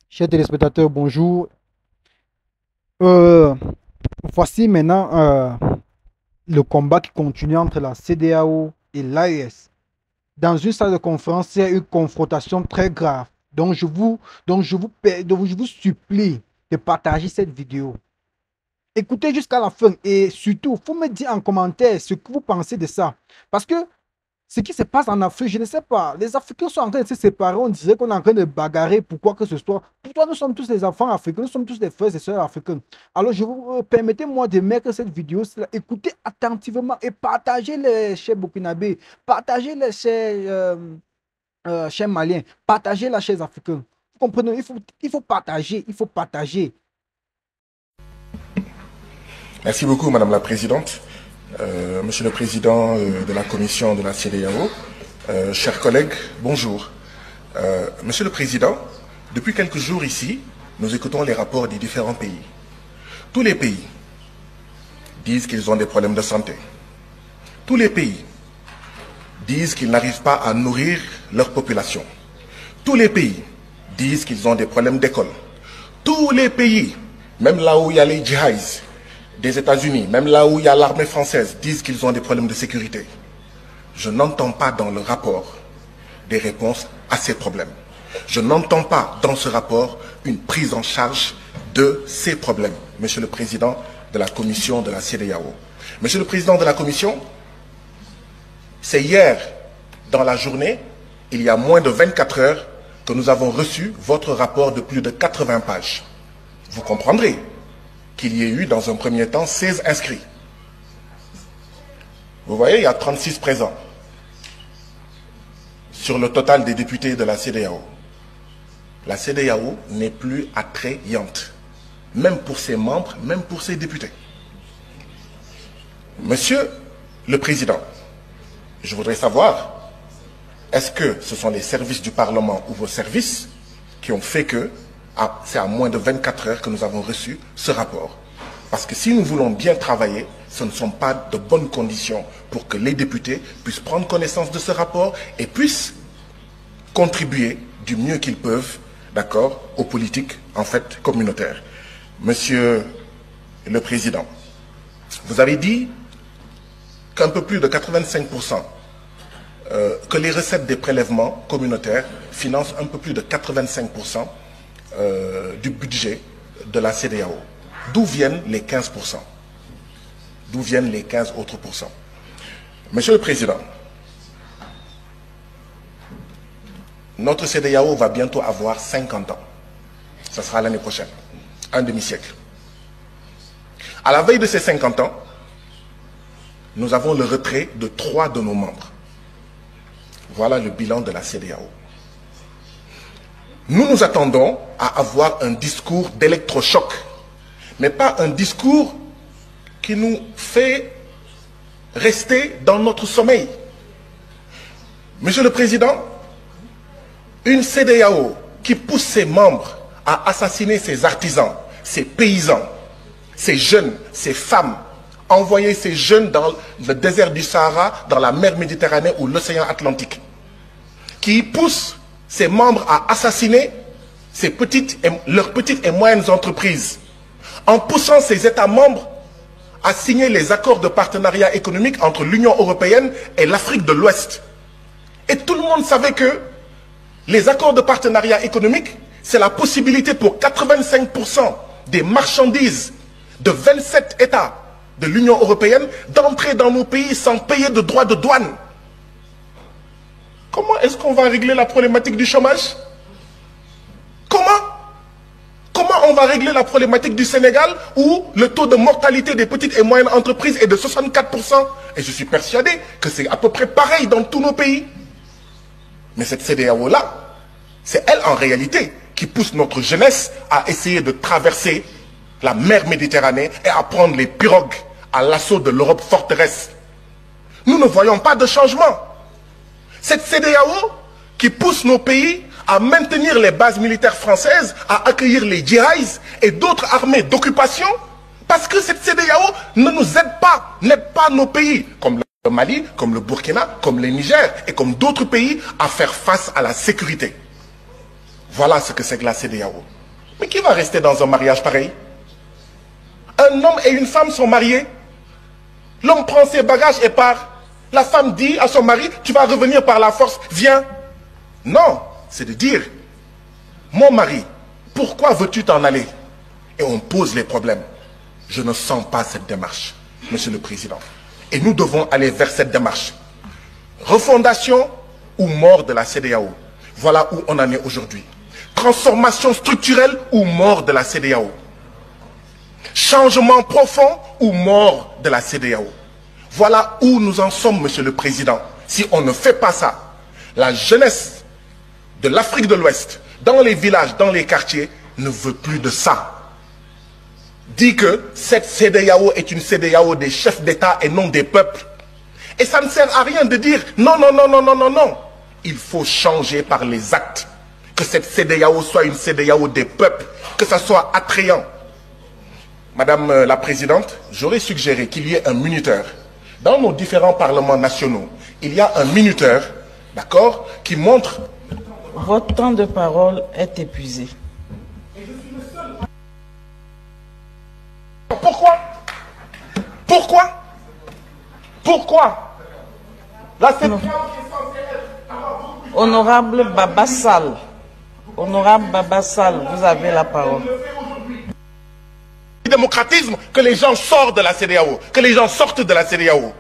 Chers téléspectateurs, bonjour. Euh, Voici maintenant le combat qui continue entre la CEDEAO et l'AES. Dans une salle de conférence, il y a une confrontation très grave. Donc je vous supplie de partager cette vidéo. Écoutez jusqu'à la fin et surtout, il faut me dire en commentaire ce que vous pensez de ça. Parce que ce qui se passe en Afrique, je ne sais pas. Les Africains sont en train de se séparer. On dirait qu'on est en train de bagarrer pour quoi que ce soit. Pourquoi nous sommes tous des enfants africains, nous sommes tous des frères et sœurs africains. Alors, permettez-moi de mettre cette vidéo. Écoutez attentivement et partagez-les, chers Burkinabés. Partagez-les, chers Maliens. Partagez-la, chers Africains. Vous comprenez? Il faut partager. Il faut partager. Merci beaucoup, Madame la Présidente. Monsieur le Président de la Commission de la CEDEAO, chers collègues, bonjour. Monsieur le Président, depuis quelques jours ici, nous écoutons les rapports des différents pays. Tous les pays disent qu'ils ont des problèmes de santé. Tous les pays disent qu'ils n'arrivent pas à nourrir leur population. Tous les pays disent qu'ils ont des problèmes d'école. Tous les pays, même là où il y a les djihadistes des États-Unis, même là où il y a l'armée française, disent qu'ils ont des problèmes de sécurité. Je n'entends pas dans le rapport des réponses à ces problèmes. Je n'entends pas dans ce rapport une prise en charge de ces problèmes. Monsieur le Président de la Commission de la CEDEAO. Monsieur le Président de la Commission, c'est hier, dans la journée, il y a moins de 24 heures, que nous avons reçu votre rapport de plus de 80 pages. Vous comprendrez qu'il y ait eu dans un premier temps 16 inscrits. Vous voyez, il y a 36 présents sur le total des députés de la CEDEAO. La CEDEAO n'est plus attrayante, même pour ses membres, même pour ses députés. Monsieur le Président, je voudrais savoir, est-ce que ce sont les services du Parlement ou vos services qui ont fait que c'est à moins de 24 heures que nous avons reçu ce rapport? Parce que si nous voulons bien travailler, ce ne sont pas de bonnes conditions pour que les députés puissent prendre connaissance de ce rapport et puissent contribuer du mieux qu'ils peuvent, d'accord, aux politiques, en fait, communautaires. Monsieur le Président, vous avez dit qu'un peu plus de 85%, que les recettes des prélèvements communautaires financent un peu plus de 85% du budget de la CEDEAO. D'où viennent les 15%? D'où viennent les 15 autres pourcents? Monsieur le Président, notre CEDEAO va bientôt avoir 50 ans. Ce sera l'année prochaine, un demi-siècle. À la veille de ces 50 ans, nous avons le retrait de 3 de nos membres. Voilà le bilan de la CEDEAO. Nous nous attendons à avoir un discours d'électrochoc, mais pas un discours qui nous fait rester dans notre sommeil. Monsieur le Président, une CEDEAO qui pousse ses membres à assassiner ses artisans, ses paysans, ses jeunes, ses femmes, envoyer ces jeunes dans le désert du Sahara, dans la mer Méditerranée ou l'océan Atlantique, qui pousse ses membres à assassiner leurs petites et moyennes entreprises, en poussant ces États membres à signer les accords de partenariat économique entre l'Union européenne et l'Afrique de l'Ouest. Et tout le monde savait que les accords de partenariat économique, c'est la possibilité pour 85% des marchandises de 27 États de l'Union européenne d'entrer dans nos pays sans payer de droits de douane. Comment est-ce qu'on va régler la problématique du chômage? Comment on va régler la problématique du Sénégal où le taux de mortalité des petites et moyennes entreprises est de 64%? Et je suis persuadé que c'est à peu près pareil dans tous nos pays. Mais cette CEDEAO-là, c'est elle en réalité qui pousse notre jeunesse à essayer de traverser la mer Méditerranée et à prendre les pirogues à l'assaut de l'Europe forteresse. Nous ne voyons pas de changement. Cette CEDEAO qui pousse nos pays à maintenir les bases militaires françaises, à accueillir les djihadistes et d'autres armées d'occupation, parce que cette CEDEAO ne nous aide pas, n'aide pas nos pays, comme le Mali, comme le Burkina, comme le Niger et comme d'autres pays, à faire face à la sécurité. Voilà ce que c'est que la CEDEAO. Mais qui va rester dans un mariage pareil? Un homme et une femme sont mariés. L'homme prend ses bagages et part. La femme dit à son mari, tu vas revenir par la force, viens. Non, c'est de dire, mon mari, pourquoi veux-tu t'en aller? Et on pose les problèmes. Je ne sens pas cette démarche, Monsieur le Président. Et nous devons aller vers cette démarche. Refondation ou mort de la CEDEAO. Voilà où on en est aujourd'hui. Transformation structurelle ou mort de la CEDEAO. Changement profond ou mort de la CEDEAO. Voilà où nous en sommes, Monsieur le Président. Si on ne fait pas ça, la jeunesse de l'Afrique de l'Ouest, dans les villages, dans les quartiers, ne veut plus de ça. Dit que cette CEDEAO est une CEDEAO des chefs d'État et non des peuples. Et ça ne sert à rien de dire non, non, non, non, non, non, non. Il faut changer par les actes. Que cette CEDEAO soit une CEDEAO des peuples, que ça soit attrayant. Madame la Présidente, j'aurais suggéré qu'il y ait un minuteur. Dans nos différents parlements nationaux, il y a un minuteur, d'accord, qui montre... Votre temps de parole est épuisé. Pourquoi? Pourquoi? Pourquoi? La CEDEAO... Honorable Babassal, Honorable Babassal, vous avez la parole. Démocratisme, que les gens sortent de la CEDEAO, que les gens sortent de la CEDEAO.